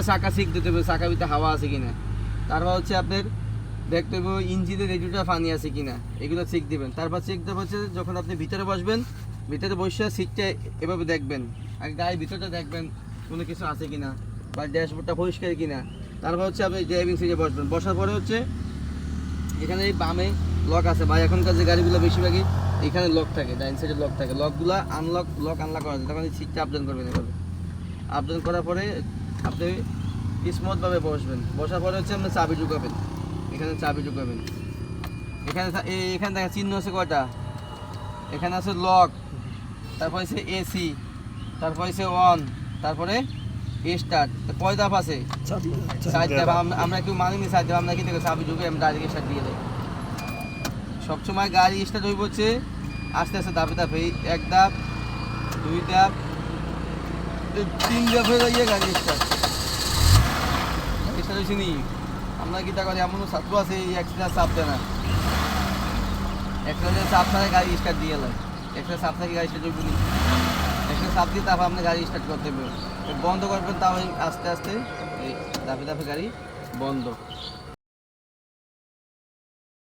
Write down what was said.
চাকা চেক দিতে হবে, চাকা ভিতরে হাওয়া আছে কিনা। তারপর হচ্ছে আপনার দেখতে হবে ইঞ্জিনের রেডিওটা পানি আছে কিনা, এগুলো চেক দিবেন। তারপর চেক দেওয়া হচ্ছে যখন আপনি ভিতরে বসবেন, ভিতরে বসে সিটটা এভাবে দেখবেন, আর গাড়ির ভিতরটা দেখবেন কোনো কিছু আছে কিনা, বা ড্যাশবোর্ডটা পরিষ্কার কিনা। তারপর হচ্ছে আপনি ড্রাইভিং সিটে বসবেন। বসার পরে হচ্ছে এখানে এই বামে লক আছে, বা এখনকার যে গাড়িগুলো বেশিরভাগই এখানে লক থাকে, ডাইন সাইডে লক থাকে। লকগুলো লক আনলক করা যায়, তখন এই সিটটা আপডাউন করবেন। এভাবে আপডাউন করার পরে আপনি স্মুথভাবে বসবেন। বসার পরে হচ্ছে আপনি চাবি ঢুকাবেন, এখানে চাবি ঢুকাবেন। এখানে দেখা চিহ্ন আছে কয়টা, এখানে আছে লক, তারপরে আছে এসি, তারপরে আছে অন, তারপরে স্টার্ট। কয় ধাপ আছে? 4 ধাপ। আমরা একটু মানিনি 4 ধাপ, আমরা কি থেকে চাবি ঢুকে আমরা ডাইরেক্ট স্টার্ট দিয়ে দেয়। সবসময় গাড়ি স্টার্ট হইব হচ্ছে আস্তে আস্তে ধাপে ধাপে। 1 ধাপ, 2 ধাপ, 3 ধাপ হয়ে গিয়ে গাড়ি স্টার্ট হয়েছে নি। আমরা কি তা করি, এমন ছাত্র আছে এই এক্সট্রা চাপ দেয় না, এক্সট্রা চাপ ছাড়া গাড়ি স্টার্ট দিয়ে এলাম। এক্সট্রা চাপ থাকি গাড়ি স্টার্ট হইব, এক্সট্রা চাপ দিয়ে তারপর আপনি গাড়ি স্টার্ট করতে হবে। বন্ধ করবেন তাও আস্তে আস্তে, এই ধাপে ধাপে গাড়ি বন্ধ।